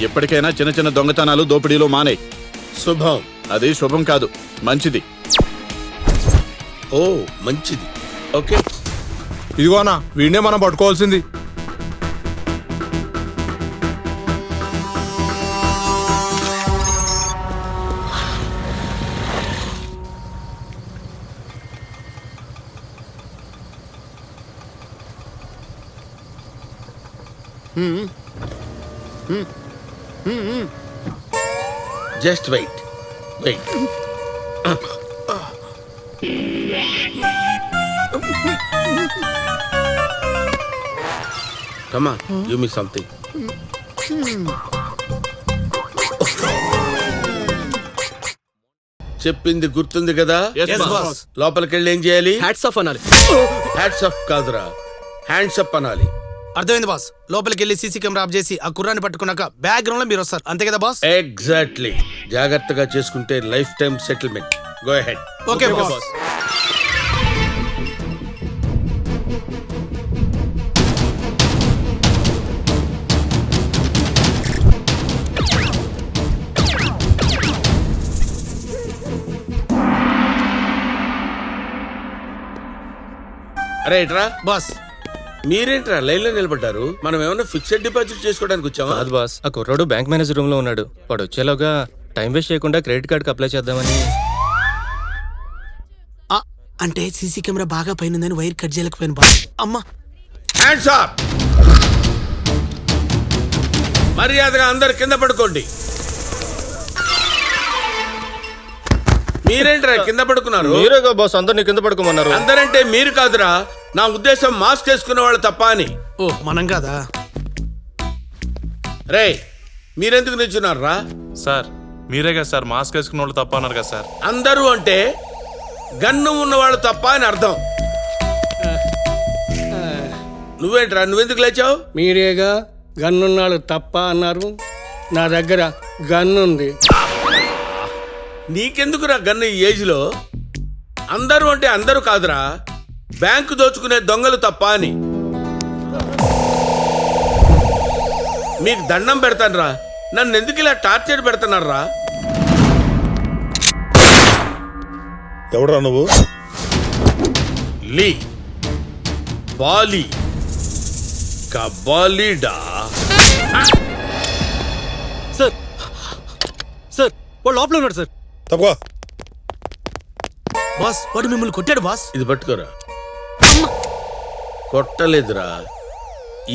ఎప్పటికైనా చిన్న చిన్న దొంగతనాలు దోపిడీలు మానే. శుభం. అది శుభం కాదు, మంచిది. ఓ మంచిది. ఓకే, ఇదిగోనా వీడినే మనం పట్టుకోవాల్సింది. Just wait. Come on, give me something. చెప్పింది గుర్తుంది కదా? లోపలికి వెళ్ళి ఏం చేయాలి? హ్యాట్స్ ఆఫ్ అనాలి. హ్యాట్స్ ఆఫ్ కాదురా, హ్యాండ్స్ అప్ అనాలి. అర్థమైంది బాస్. లోపలికి వెళ్ళి సీసీ కెమెరా ఆఫ్ చేసి ఆ కుర్రాన్ని పట్టుకున్నాక బ్యాక్గ్రౌండ్ లో మీరు వస్తారు, అంతే కదా బాస్? ఎగ్జాక్ట్లీ. జాగ్రత్తగా చేసుకుంటే life time settlement. Go ahead. Okay boss. అరే ఇట్రా. బాస్ మీరేంట్రా లైన్ లో నిలబడ్డారు? మనం ఏమైనా ఫిక్స్డ్ డిపాజిట్ చేసుకోవడానికి వచ్చామా? కాదు బాస్, ఆ కుర్రాడు బ్యాంక్ మేనేజర్ రూమ్ లో ఉన్నాడు. వాడు వచ్చేలోగా టైం వేస్ట్ చేయకుండా క్రెడిట్ కార్డ్ అప్లై చేద్దామని. అంటే సీసీ కెమెరా బాగా పైన వైర్ కట్ చేయలేకపోయాను బాస్. అమ్మా, హ్యాండ్స్ అప్. మర్యాదగా అందరు కింద పడుకోండి. మీరేంట్రా కింద పడుకున్నారు? మీరేగా బాస్ అందరినీ కింద పడుకోమన్నారు. అందరంటే మీరు కాదురా, నా ఉద్దేశం మాస్క్ వేసుకున్న వాళ్ళు తప్ప అని. ఓ మనం కాదా? రే మీరెందుకు నిల్చున్నారా? సార్ మీరే కదా సార్ మాస్క్ వేసుకున్న వాళ్ళు తప్ప అన్నారు కదా సార్. అందరూ అంటే గన్ను ఉన్నవాళ్ళు తప్ప అని అర్థం. నువ్వేంట్రా, నువ్వెందుకు లేచావు? మీరేగా గన్నున్నాడు తప్ప అన్నారు. నా దగ్గర గన్నుంది. నీకెందుకురా గన్ను ఈ ఏజ్ లో? అందరూ అంటే అందరూ కాదురా, బ్యాంకు దోచుకునే దొంగలు తప్ప అని. మీకు దండం పెడతానురా, నన్ను ఎందుకు ఇలా టార్చర్ పెడుతున్నారా? ఎవడ్రా నువ్వు? లీ బాలీ కబాలీడా. సార్ సార్ వాడు లోపల ఉన్నాడు సార్. తప్పుకో. బాస్ వాడు మిమ్మల్ని కొట్టాడు బాస్. ఇది పట్టుకోరా. కొట్టలేదురా,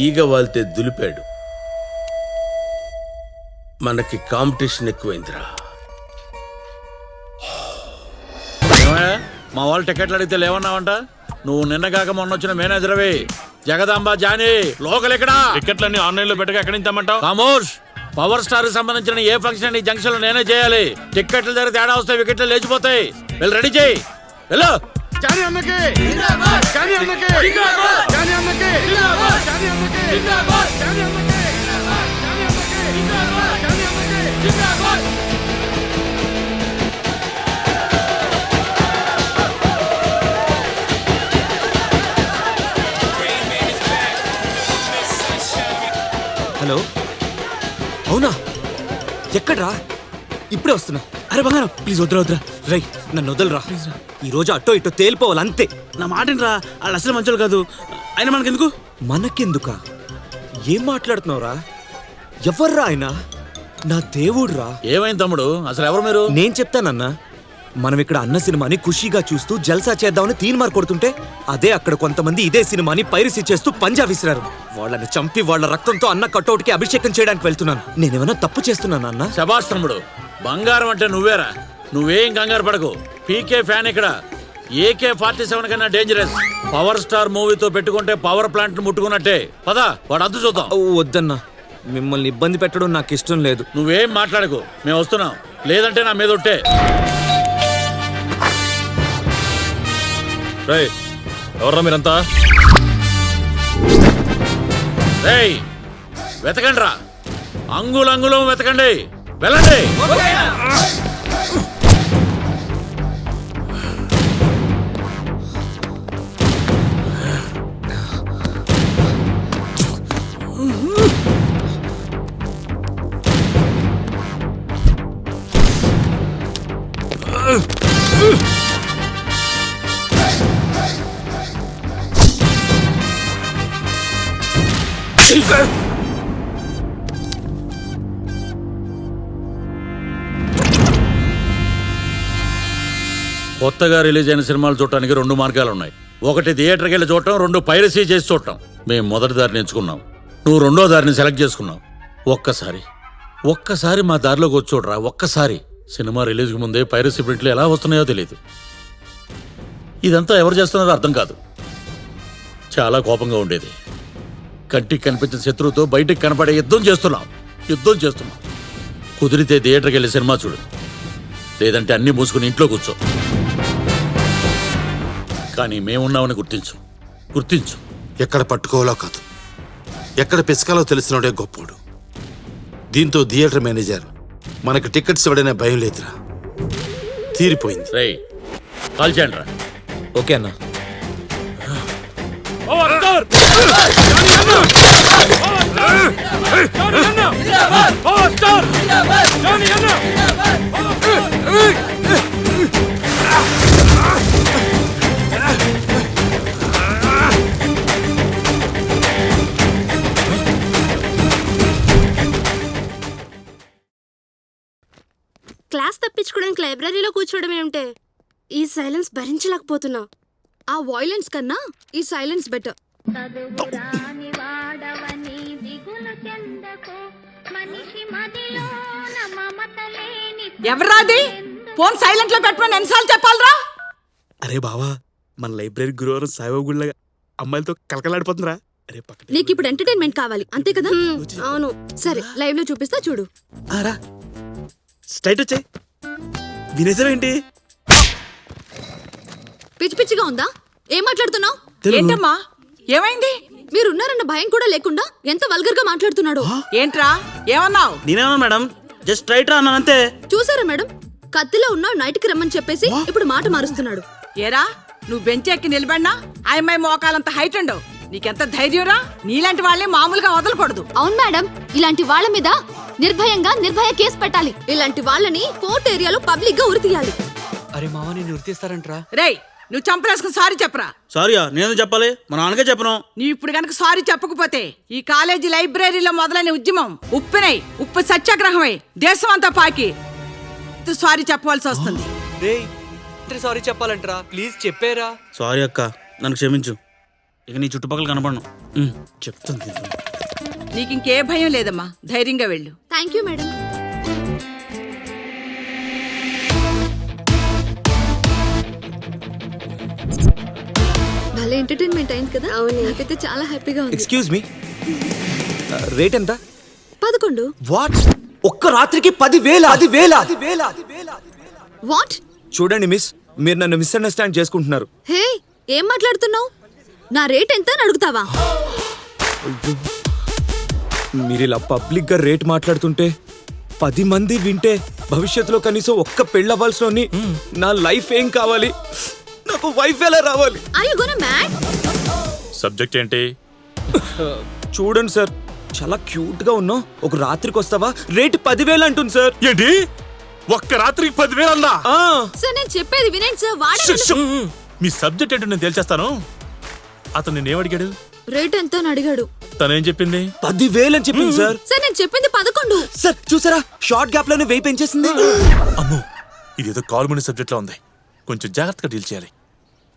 ఈగ వాళ్తే దులిపాడు. మనకి కాంపిటీషన్ ఎక్కువైందిరా. మా వాళ్ళు టికెట్లు అడిగితే లేవన్నావంట. నువ్వు నిన్న కాక మొన్న వచ్చిన మేనేజర్వే జగదాంబ జానీ. లోకల్ ఎక్కడా? టికెట్లన్నీ ఆన్లైన్ లో పెట్టగా ఎక్కడి నుంచి తెమ్మంటావు? కామోష్. పవర్ స్టార్ సంబంధించిన ఏ ఫంక్షన్ ఈ జంక్షన్ లో నేనే చేయాలి. టికెట్ల దగ్గర తేడా వస్తే వికెట్లు లేచిపోతాయి. వెళ్ళి రెడీ చేయి. వెళ్ళు. జానీ అన్నకి జానీ అన్నకి జానీ అన్నకి జానీ అన్నకి జానీ అన్నకి హలో, అవునా? ఎక్కడ్రా? ఇప్పుడే వస్తున్నా. అరే బంగారం ప్లీజ్ వద్దురా రై నన్ను వదలరా. ఈ రోజు అటో ఇటో తేలిపోవాలి అంతే. నా మాటరా, వాళ్ళు అసలు మంచోళ్ళు కాదు. ఆయన మనకెందుకు? మనకెందుకా? ఏం మాట్లాడుతున్నావురా? ఎవర్రా ఆయన? నా దేవుడ్రా. ఏమైంది తమ్ముడు, అసలు ఎవరు మీరు? నేను చెప్తానన్నా. మనం ఇక్కడ అన్న సినిమాని ఖుషీగా చూస్తూ జల్సా చేద్దామని తీన్మార్ కొడుతుంటే అదే అక్కడ కొంతమంది ఇదే సినిమాని పైరసీ చేస్తూ పంజా విసిరారు. వాళ్ళని చంపి వాళ్ళ రక్తంతో అన్న కటౌట్ కి అభిషేకం చేయడానికి వెళ్తున్నాను. నేనేమన్నా తప్పు చేస్తున్నానా అన్న? శభాష్ తమ్ముడు, బంగారం అంటే నువ్వేరా. నువ్వేం కంగారు పడకు. పీకే ఫ్యాన్ ఇక్కడ. AK-47 కన్నా డేంజరస్. పవర్ స్టార్ మూవీతో పెట్టుకుంటే పవర్ ప్లాంట్ ముట్టుకున్నట్టే. పదా వాడు అద్దు చూద్దాం. వద్దన్నా, మిమ్మల్ని ఇబ్బంది పెట్టడం నాకు ఇష్టం లేదు. నువ్వేం మాట్లాడకు, మేము వస్తున్నాం. లేదంటే నా మీద ఒట్టే. రేయ్ ఎవర్రా మీరంతా? రేయ్ వెతకండి రా, అంగుళంగుళం వెతకండి. వెళ్ళండి. కొత్తగా రిలీజ్ అయిన సినిమాలు చూడటానికి 2 మార్గాలు ఉన్నాయి. ఒకటి థియేటర్కి వెళ్ళి చూడటం, 2 పైరసీ చేసి చూడటం. మేము మొదటి దారిని ఎంచుకున్నాం, నువ్వు 2వ దారిని సెలెక్ట్ చేసుకున్నావు. ఒక్కసారి మా దారిలోకి వచ్చి చూడరా. ఒక్కసారి సినిమా రిలీజ్కి ముందే పైరసీ ప్రింట్లు ఎలా వస్తున్నాయో తెలియదు. ఇదంతా ఎవరు చేస్తున్నారో అర్థం కాదు. చాలా కోపంగా ఉండేది. కంటికి కనిపించిన శత్రువుతో బయటికి కనపడే యుద్ధం చేస్తున్నాం. కుదిరితే థియేటర్కి వెళ్ళి సినిమా చూడు, లేదంటే అన్నీ మూసుకుని ఇంట్లో కూర్చో. కానీ మేమున్నామని గుర్తించు. ఎక్కడ పట్టుకోవాలో కాదు, ఎక్కడ పిసకాలో తెలిసినోడే గొప్పోడు. దీంతో థియేటర్ మేనేజర్ మనకి టికెట్స్ ఇవ్వడనే భయం లేదురా, తీరిపోయింది. రేయ్, కాల్ చేయండి రా. ఓకే అన్న. క్లాస్ తప్పించుకోవడానికి లైబ్రరీలో కూర్చోవడం ఏమిటే? ఈ సైలెన్స్ భరించలేకపోతున్నా. ఆ వాయిలెన్స్ కన్నా ఈ సైలెన్స్ బెటర్. ఎవరాది? ఫోన్ సైలెంట్ లో పెట్టమని ఎన్నిసార్లు చెప్పాలరా? అరే బావా, మన లైబ్రరీ గురువారం సాయిబాబా గుళ్ళ అమ్మాయిలతో కలకలాడిపోతుందిరా. అరే పక్కన నీకు ఇప్పుడు ఎంటర్టైన్మెంట్ కావాలి అంతే కదా? అవును, సరే లైవ్ లో చూపిస్తా చూడు. స్ట్రైట్ వచ్చాయి. వినేసావేంటి? పిచ్చి పిచ్చిగా ఉందా? ఏం మాట్లాడుతున్నావు? ఏంటమ్మా, ఏమైంది? మీరున్నారన్న భయం కూడా లేకుండా ఎంత వల్గర్ గా మాట్లాడుతున్నాడు. ఏంట్రా, ఏమన్నావు? నేనేమన్నా మేడం, జస్ట్ స్ట్రైట్ రా అన్నాను అంతే. చూసారా మేడం, కత్తిలో ఉన్నావు నైట్కి రమ్మని చెప్పేసి ఇప్పుడు మాట మారుస్తున్నాడు. ఏరా, నువ్వు బెంచ్ ఎక్కి నిలబడినా ఆ అమ్మాయి మోకాలంత హైట్ ఉండవు. నీకెంత ధైర్యంరా? నీలాంటి వాళ్ళే మామూలుగా వదలకూడదు. అవును మేడం, ఇలాంటి వాళ్ళ మీద నిర్భయ కేసు పెట్టాలి. ఇలాంటి వాళ్ళని కోర్ట్ ఏరియాలో పబ్లిక్ గా ఉరితీయాలి. అరే మావా, నేను ఉరితీస్తారంట్రా. రేయ్, నువ్వు చంపలేసుకుని సారీ చెప్పరా. సారీయా? నేను చెప్పాలి, మా నాన్నకే చెప్పను. నీవు ఇప్పుడు గనక సారీ చెప్పకపోతే ఈ కాలేజీ లైబ్రరీలో మొదలైన ఉద్యమం ఉప్పు సత్యాగ్రహమై దేశం అంతా పాకి సారీ చెప్పవలసి వస్తుంది. సారీ చెప్పాలంటరా, ప్లీజ్ చెప్పేరా. సారీ అక్క, నన్ను క్షమించు. ఇక నీ చుట్టుపక్కల కనపడను. చెప్తుంది. నీకు ఇంకే భయం లేదమ్మా, ధైర్యంగా వెళ్ళు. Thank you madam. భలే ఎంటర్టైన్మెంట్ అయింది కదా? అవును, నాకైతే చాలా హ్యాపీగా ఉంది. ఎక్స్క్యూజ్ మీ, రేట్ ఎంత? 11. వాట్? ఒక్క రాత్రికి 10,000? వాట్? చూడండి మిస్, మీరు నన్ను మిస్అండర్స్టాండ్ చేసుకుంటున్నారు. హే, ఏం మాట్లాడుతున్నావు? నా రేట్ ఎంత అని అడుగుతావా? మీరు ఇలా పబ్లిక్ గా రేట్ మాట్లాడుతుంటే 10 మంది వింటే భవిష్యత్తులో కనీసం ఒక్క పెళ్ళవ్వాల్సిన నా లైఫ్ ఏం కావాలి? నాకు వైఫ్ ఎలా రావాలి? Are you gonna mad? Subject ఏంటి? చూడండి సార్, చాలా క్యూట్ గా ఉన్నావు. ఒక రాత్రికి వస్తావా? రేట్ 10,000 అంటుంది సార్. ఏంటి? ఒక్క రాత్రికి 10,000 అన్నా? సార్ నేను చెప్పేది వినండి సార్. వాడే మీ సబ్జెక్ట్ ఏంటో నేను తేల్చేస్తాను. అతను నేనేమడిగాడు? రేట్ ఎంత అని అడిగాడు. తనేం చెప్పింది? 10,000 అని చెప్పింది సార్. సార్ నేను చెప్పింది 11. సార్ చూసారా, షార్ట్ గ్యాప్ లోనే వెయ్యి పెంచేసింది. అమ్మో, ఇదేదో కాల్మనీ సబ్జెక్ట్ లో ఉంది. కొంచెం జాగ్రత్తగా డీల్ చేయాలి.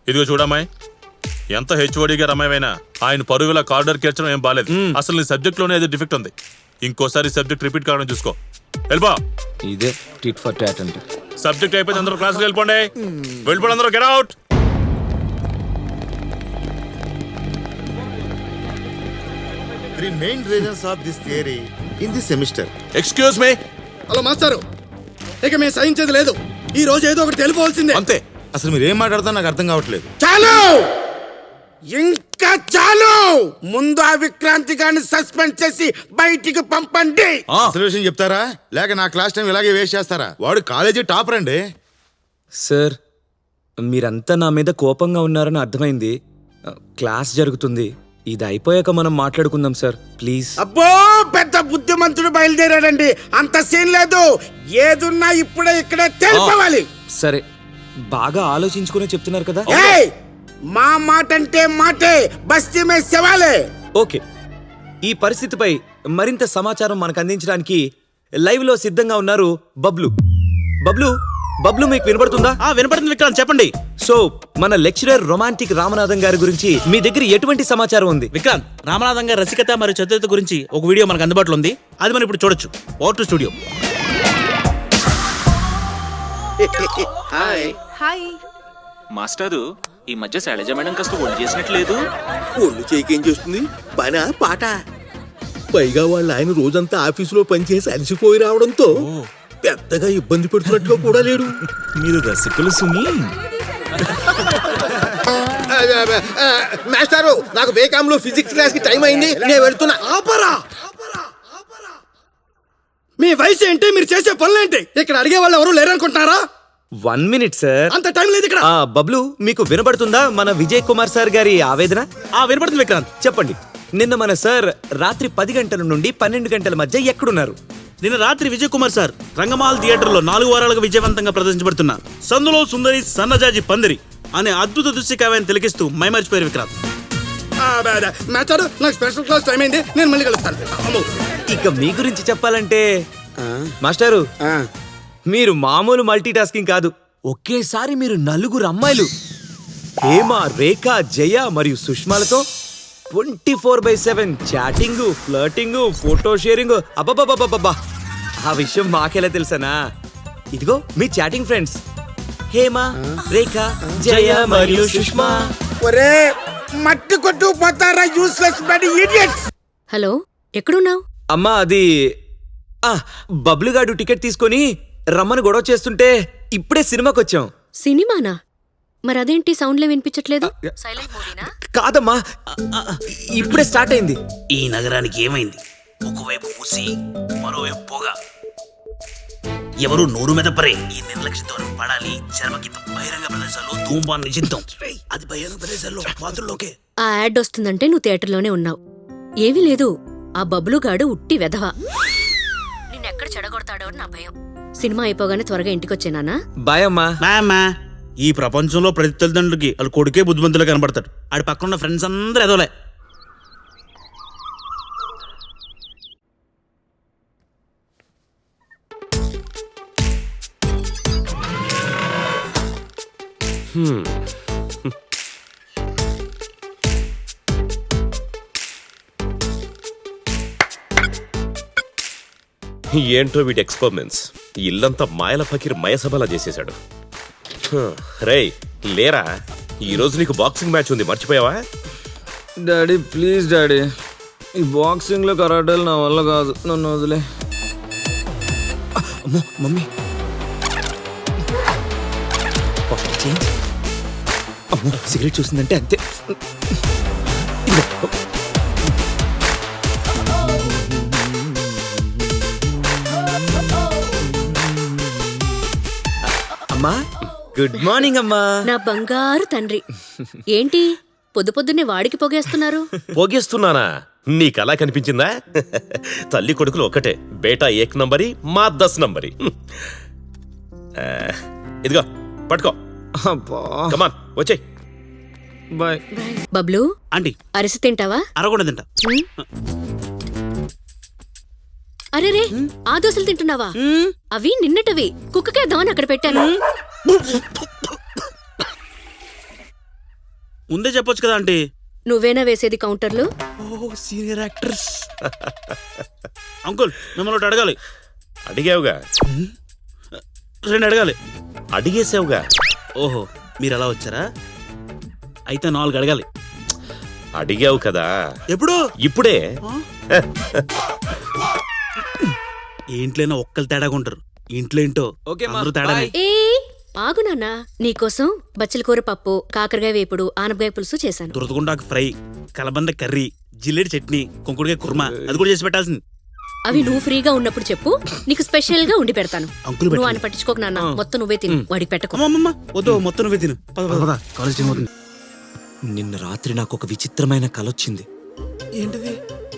ఇదిగో చూడమ్మాయి, ఎంత హెచ్ఓడి గారు అమ్మాయినా ఆయన పరువుల కార్డర్ కేర్చడం ఏం బాలేదు. అసలు నీ సబ్జెక్ట్ లోనే ఏదో డిఫెక్ట్ ఉంది. ఇంకోసారి సబ్జెక్ట్ రిపీట్ కావడం చూసుకో. వెళ్ళిపో. ఇదే టిట్ ఫర్ టాట్ అంటే. సబ్జెక్ట్ అయిపోయింది, అందరూ క్లాస్కి వెళ్ళిపోండి. వెళ్ళిపోండి అందరూ, get out. Three main reasons of this theory in this semester. Excuse me. Hello మాస్టారు, ఇక మేము సహించేది లేదు. ఈ రోజు ఏదో ఒకటి తెలిపోవాల్సిందే. అంతే. అసలు మీరు ఏం మాట్లాడుతున్నా నాకు అర్థం కావట్లేదు. చాలు, ఇంకా చాలు. ముందు ఆ విక్రాంతి గారిని సస్పెండ్ చేసి బయటికి పంపండి. అసలు విషయం చెప్తారా, లేక నా క్లాస్ టైం ఇలాగే వేస్ట్ చేస్తారా? వాడు కాలేజీ టాపర్ అండి. సార్, మీరంతా నా మీద కోపంగా ఉన్నారని అర్థమైంది. క్లాస్ జరుగుతుంది, ఇది అయిపోయాక మనం మాట్లాడుకుందాం సార్, ప్లీజ్. అబ్బో, పెద్ద బుద్ధిమంతుడు బయలుదేరాడండి. అంత సీన్ లేదు. ఏదున్నా ఇప్పుడే ఇక్కడే తెలిపోవాలి. సరే బాగా ఆలోచించుకునే చెప్తున్నారు కదా. ఏయ్! మా మాట అంటే మాటే, బస్తీ మే సవాలే. ఓకే, ఈ పరిస్థితిపై మరింత సమాచారం మనకు అందించడానికి లైవ్ లో సిద్ధంగా ఉన్నారు బబ్లు. బబ్లు బబ్లు మీకు వినపడుతుందా? వినపడుతుంది విక్రాంత్, చెప్పండి. సో మన లెక్చరర్ రొమాంటిక్ రామనాథం గారి గురించి మీ దగ్గర ఎటువంటి సమాచారం ఉంది? విక్రాంత్, రామనాథం గారి రసికత మరియు చతురత గురించి ఒక వీడియో మనకు అందుబాటులో ఉంది. అది మనం ఇప్పుడు చూడొచ్చు. Over to studio. హాయ్. మాస్టారు, ఈ మధ్య శైలజ మేడం కాస్త ఒళ్ళు చేసినట్లేదు. ఒళ్ళు చేయకేం చేస్తుంది? పనా పాట. పైగా వాళ్ళ ఆయన రోజంతా ఆఫీసులో పనిచేసి అలసిపోయి రావడంతో పెద్దగా ఇబ్బంది పెడుతున్నట్టుగా కూడా లేడు. మీరు రసికులు సుమి. మాస్టారు, నాకు బేకాంలో ఫిజిక్స్ క్లాస్ కి టైం అయింది, నేను వెళ్తున్నా. ఆపరా! మీ వయసు ఏంటి, మీరు చేసే పనులేంటి? ఇక్కడ అడిగే వాళ్ళు ఎవరు లేరనుకుంటున్నారా? 1 minute సార్. అంత టైం లేదు ఇక్కడ. బబ్లు మీకు వినపడుతుందా మన విజయ్ కుమార్ సార్ గారి ఆవేదన? వినపడుతుంది విక్రాంత్. చెప్పండి, నిన్న మన సార్ రాత్రి 10 గంటల నుండి 12 గంటల మధ్య ఎక్కడున్నారు? నిన్న రాత్రి విజయ్ కుమార్ సార్ రంగమాల్ థియేటర్లో 4 వారాలుగా విజయవంతంగా ప్రదర్శించబడుతున్న సందులో సుందరి సన్నజాజి పందిరి అనే అద్భుత దృశ్య కావ్యాన్ని తిలకిస్తూ మైమర్చిపోయారు విక్రాంత్. మాస్టారు, నాకు స్పెషల్ క్లాస్ టైం అయింది, నేను మళ్ళీ కలుస్తాను. ఇక మీ గురించి చెప్పాలంటే మాస్టారు, మీరు మామూలు మల్టీ టాస్కింగ్ కాదు. ఒకేసారి మీరు 4 అమ్మాయిలు హేమ, రేఖ, జయ మరియు సుష్మాలతో 24/7 చాటింగ్, ఫ్లర్టింగ్, ఫోటో షేరింగ్. అబ్బబ్బబ్బబ్బబ్బా, ఆ విషయం మాకెలా తెలుసనా? ఇదిగో మీ చాటింగ్ ఫ్రెండ్స్ హేమ, రేఖ, జయ మరియు సుష్మా. ఒరే మట్టి కొట్టు పోతారా యూస్లెస్ బడి ఇడియట్స్. హలో, ఎక్కడున్నావు? అమ్మా అది బబ్లుగాడు టికెట్ తీసుకొని రమ్మని గొడవ చేస్తుంటే ఇప్పుడే సినిమాకి వచ్చాం. సినిమానా? మరి అదేంటి సౌండ్లే వినిపించట్లేదు? సైలెంట్ మూవీనా? కాదమ్మా, ఇప్పుడే స్టార్ట్ అయింది. ఈ నగరానికి ఏమైంది? ఒకవైపు మూసి మరోవైపు పొగ. ఎవరు నోరు మీద పరే. ఈ నిర్లక్ష్యంతో పడాలి. చర్మగీతం బహిరంగ ప్రదేశాల్లో ధూమపానం నిషిద్ధం. అది బహిరంగ ప్రదేశాల్లో బాతుల్లోకే. ఆ యాడ్ వస్తుందంటే నువ్వు థియేటర్లోనే ఉన్నావు. ఏమీ లేదు, ఆ బబ్లుగాడు ఉట్టి వెధవ. నిన్నెక్కడ చెడగొడతాడో అని నా భయం. సినిమా అయిపోగానే త్వరగా ఇంటికొచ్చేనా? బాయ్ అమ్మా. అమ్మా, ఈ ప్రపంచంలో ప్రతి తల్లిదండ్రులకి వాళ్ళ కొడుకే బుద్ధిమంతులు కనబడతాడు. ఆడి పక్కన ఫ్రెండ్స్ అందరూ ఎదవలే. ఏంటో వీటి ఎక్స్పెరిమెంట్స్. ఇల్లంతా మాయల ఫకీర్ మయసభలా చేసేశాడు. రేయ్ లేరా, ఈరోజు నీకు బాక్సింగ్ మ్యాచ్ ఉంది, మర్చిపోయావా? డాడీ ప్లీజ్ డాడీ, ఈ బాక్సింగ్ లో కరాటేలు నా వల్ల కాదు, నన్ను వదిలే. అమ్మో మమ్మీ, అమ్మో సిగరెట్ చూసిందంటే అంతే. అమ్మా గుడ్ మార్నింగ్ అమ్మా. నా బంగారు తండ్రి. ఏంటి పొద్దు పొద్దున్నే వాడికి పొగేస్తున్నారు? పోగేస్తున్నానా? నీకలా కనిపించిందా? తల్లి కొడుకులు ఒకటే, బేటా 1 నంబరి, మా 10 నంబరి. ఇదిగో పట్టుకో. కమాన్ వచ్చేయ్. బాయ్. బబ్లు ఆంటీ, అరిసి తింటావా? అరగొండ తింటా. అరే రే, ఆ దోశలు తింటున్నావా? అవి నిన్నటవి, కుక్కకేద్దామని అక్కడ పెట్టాను. ముందే చెప్పొచ్చు కదా ఆంటీ. నువ్వేనా వేసేది కౌంటర్లు? Senior actors. అంకుల్, మిమ్మల్ని ఒకటి అడగాలి. అడిగావుగా. 2 అడగాలి. అడిగేసావుగా. ఓహో, మీరు అలా వచ్చారా? అయితే 4 అడగాలి. అడిగావు కదా. ఎప్పుడు? ఇప్పుడే. ఏంట్లోనో ఒక్కరు తేడాగా ఉంటారు. ఇంట్లో ఏంటో అందరూ తేడానే. ఏ ఆగు నాన్న, నీకోసం బచ్చల కూర పప్పు, కాకరకాయ వేపుడు, ఆనపకాయ పులుసు చేశాను. దురదగుండాకు ఫ్రై, కలబంద కర్రీ, జిల్లేడి చట్నీ, కుంకుడుకాయ కుర్మా, అది కూడా చేసి పెట్టాల్సింది. అవి నువ్వు ఫ్రీగా ఉన్నప్పుడు చెప్పు, నీకు స్పెషల్ గా ఉండి పెడతాను. అంకుల్ నువ్వు అని పట్టించుకోక నాన్న, మొత్తం నువ్వే తిను, వాడికి పెట్టకు. వద్దు, మొత్తం నువ్వే తిను. కాలేజ్ టైం అవుతుంది. నిన్న రాత్రి నాకు ఒక విచిత్రమైన కలొచ్చింది. ఏంటిది?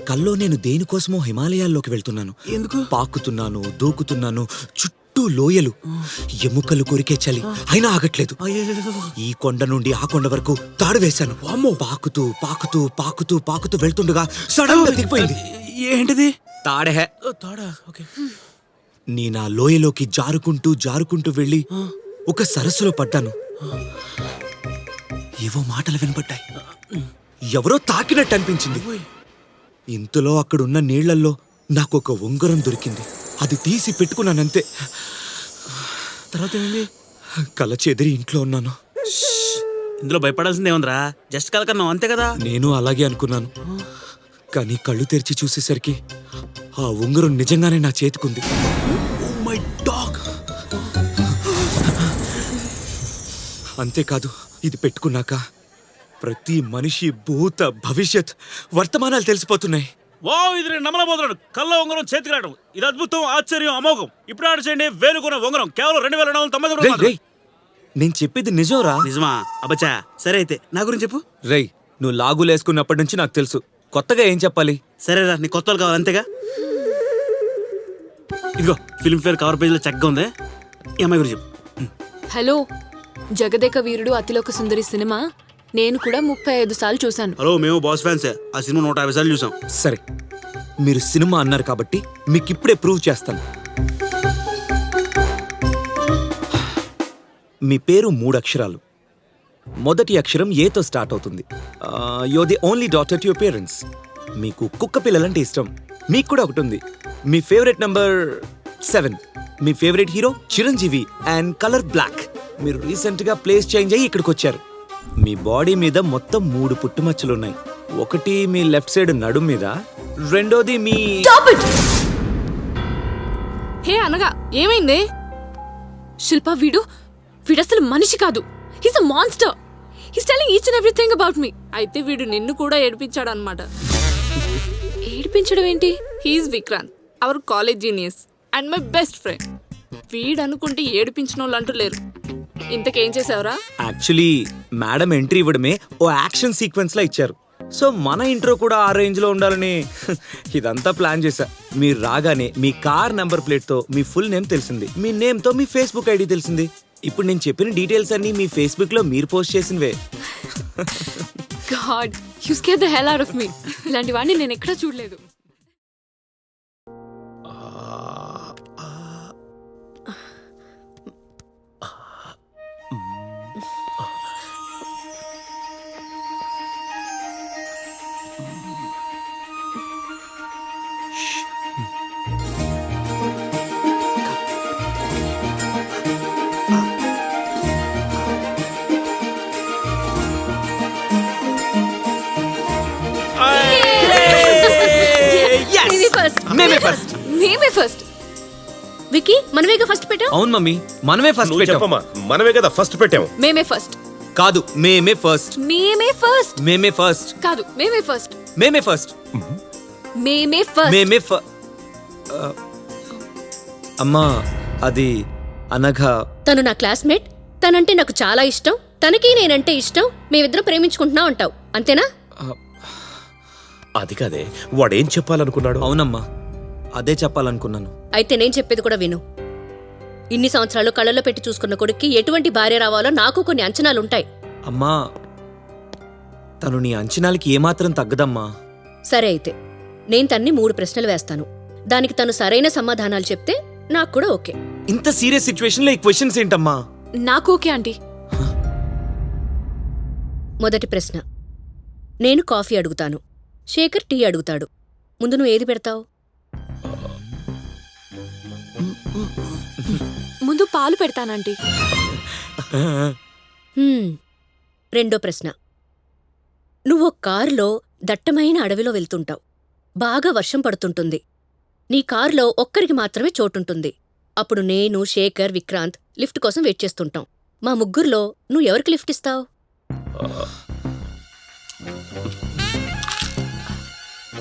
కల్లో నేను దేనికోసమో హిమాలయాల్లోకి వెళ్తున్నాను. ఎందుకు? పాకుతున్నాను, దూకుతున్నాను, చుట్టూ చుట్టూ లోయలు, ఎముకలు కొరికే చలి అయినా ఆగట్లేదు. ఈ కొండ నుండి ఆ కొండ వరకు తాడు వేశాను. పాకుతూ పాకుతూ పాకుతూ పాకుతూ వెళ్తుండగా సడన్ గా దిగిపోయింది. ఏంటిది? తాడే. తాడా? ఓకే. నేనా లోయలోకి జారుకుంటూ జారుకుంటూ వెళ్ళి ఒక సరస్సులో పడ్డాను. ఏవో మాటలు వినపడ్డాయి. ఎవరో తాకినట్టు అనిపించింది. ఇంతలో అక్కడున్న నీళ్లల్లో నాకు ఒక ఉంగరం దొరికింది. అది తీసి పెట్టుకున్నానంతే. తర్వాత ఏమైంది? కళ్ళ చెదిరి ఇంట్లో ఉన్నాను. ఇందులో భయపడాల్సిందే ఉందిరా, జస్ట్ కలకన్నావు అంతే కదా. నేను అలాగే అనుకున్నాను, కానీ కళ్ళు తెరిచి చూసేసరికి ఆ ఉంగరం నిజంగానే నా చేతికుంది. My dog. అంతేకాదు, ఇది పెట్టుకున్నాక ప్రతి మనిషి భూత భవిష్యత్ వర్తమానాలు తెలిసిపోతున్నాయి. వావ్, ఇది నేను నమ్మలేకపోతున్నాను. కళ్ళ ఉంగరం చేతికి రావడం ఇది అద్భుతం, ఆశ్చర్యం, అమోఘం. ఇప్పుడు ఆడ చేయండి, వేలుకున్న ఉంగరం కేవలం 2499 రేయ్, నేను చెప్పేది నిజంరా. నిజమా? అబ్బచ్చా, సరే అయితే నా గురించి చెప్పు. రేయ్, నువ్వు లాగులేసుకున్నప్పటి నుంచి నాకు తెలుసు. కొత్తగా ఏం చెప్పాలి? సరేరా, నీ కొత్త వాళ్ళు కావాలి అంతేగా. ఇదిగో ఫిల్మ్ఫేర్ కవర్ పేజీలో చక్కగా ఉంది. ఈ అమ్మాయి గురించి చెప్పు. హలో, జగదేక వీరుడు అతిలోక సుందరి సినిమా నేను కూడా 35 సార్లు చూశాను. హలో, మేము బాస్ ఫ్యాన్సే. ఆ సినిమా 150 సార్లు చూసాం. సరే, మీరు సినిమా అన్నారు కాబట్టి మీకు ఇప్పుడే ప్రూవ్ చేస్తాను. మీ పేరు 3 అక్షరాలు. మొదటి అక్షరం ఏతో స్టార్ట్ అవుతుంది. You are the only daughter to your parents. మీకు కుక్క పిల్లలంటే ఇష్టం. మీకు కూడా ఒకటి ఉంది. మీ ఫేవరెట్ నంబర్ 7. మీ favourite hero Chiranjeevi and colour black. మీరు రీసెంట్ గా ప్లేస్ చేంజ్ అయ్యి ఇక్కడికి వచ్చారు. మీ బాడీ మీద మొత్తం 3 పుట్టుమచ్చలున్నాయి. ఒకటి మీ లెఫ్ట్ సైడ్ నడుం మీద, రెండోది మీ... హే అనగా ఏమైంది? శిల్ప, వీడు అసలు మనిషి కాదు. He's a monster. He's telling each and everything about me. అయితే వీడు నిన్ను కూడా ఏడిపించాడు అన్నమాట. ఏడిపించడం ఏంటి? He's Vikrant, hour college genius and my best friend. వీడు అనుకుంటే ఏడిపించిన వాళ్ళు అంటూ లేరు. ఇంతకేం చేసావురా? యాక్చువల్లీ మేడం ఎంట్రీ ఇవ్వడమే ఓ యాక్షన్ సీక్వెన్స్ లా ఇచ్చారు. సో మన ఇంట్రో కూడా ఆ రేంజ్ లో ఉండాలని ఇదంతా ప్లాన్ చేశా. మీరు రాగానే మీ కార్ నంబర్ ప్లేట్ తో మీ ఫుల్ నేమ్ తెలిసింది. మీ నేమ్ తో మీ ఫేస్బుక్ ఐడి తెలిసింది. ఇప్పుడు నేను చెప్పిన డీటెయిల్స్ అన్ని మీ ఫేస్బుక్ లో మీరు పోస్ట్ చేసినవే. God, you scare the hell out of me. ఇలాంటి వాడిని నేను ఎక్కడా చూడలేదు. మేమే ఫస్ట్. వికీ, మనమేగా ఫస్ట్ పెట్టాం. అవును మమ్మీ, మనమే ఫస్ట్ పెట్టాం. చెప్పమ్మా, మనమే కదా ఫస్ట్ పెట్టాం. మేమే ఫస్ట్ కాదు, మేమే ఫస్ట్. మేమే ఫస్ట్ మేమే ఫస్ట్ కాదు, మేమే ఫస్ట్. మేమే ఫస్ట్. మేమే ఫస్ట్. మేమే అమ్మా, అది అనగా తను నా క్లాస్మేట్. తనంటే నాకు చాలా ఇష్టం. తనకి నేనంటే ఇష్టం. మేమిద్దరం ప్రేమించుకుంటున్నా ఉంటావు, అంతేనా? అది కాదే, వాడేం చెప్పాలనుకున్నాడు? అవునమ్మా, అదే చెప్పాలనుకున్నాను. అయితే నేను చెప్పేది కూడా విను. ఇన్ని సంవత్సరాలు కళ్ళల్లో పెట్టి చూసుకున్న కొడుక్కి ఎటువంటి భార్య రావాలో నాకు కొన్ని అంచనాలుంటాయి. అమ్మా, తను నీ అంచనాలకి ఏమాత్రం తగ్గదమ్మా. సరే, అయితే నేను తన్ని 3 ప్రశ్నలు వేస్తాను. దానికి తను సరైన సమాధానాలు చెప్తే నాకు కూడా ఓకే. ఇంత సీరియస్ సిచ్యువేషన్ లో ఈ క్వశ్చన్స్ ఏంటమ్మా? నాకు ఓకే ఆంటీ. మొదటి ప్రశ్న, నేను కాఫీ అడుగుతాను, శేఖర్ టీ అడుగుతాడు. ముందు నువ్వు ఏది పెడతావు? ముందు పాలు పెడతానంటీ. రెండో ప్రశ్న, నువ్వు కారులో దట్టమైన అడవిలో వెళ్తుంటావు. బాగా వర్షం పడుతుంటుంది. నీ కారులో ఒక్కరికి మాత్రమే చోటుంటుంది. అప్పుడు నేను, శేఖర్, విక్రాంత్ లిఫ్ట్ కోసం వెయిట్ చేస్తుంటాం. మా ముగ్గురులో నువ్వు ఎవరికి లిఫ్ట్ ఇస్తావు?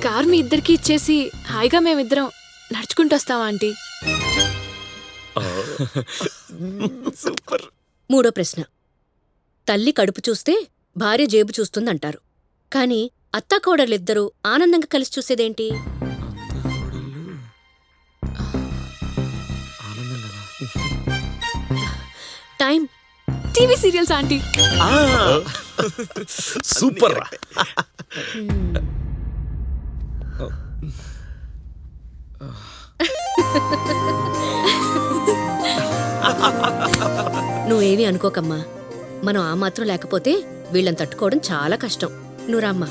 కార్ మీ ఇద్దరికి ఇచ్చేసి హాయిగా మేమిద్దరం నడుచుకుంటూ వస్తావా ఆంటీ? సూపర్. మూడో ప్రశ్న, తల్లి కడుపు చూస్తే భార్య జేబు చూస్తుందంటారు. కాని అత్తాకోడలిద్దరూ ఆనందంగా కలిసి చూసేదేంటి? Time TV serials aunty. Super రా. నువ్వేమీ అనుకోకమ్మా. మనం ఆ మాత్రం లేకపోతే వీళ్ళని తట్టుకోవడం చాలా కష్టం. నువ్వు రామ్మా.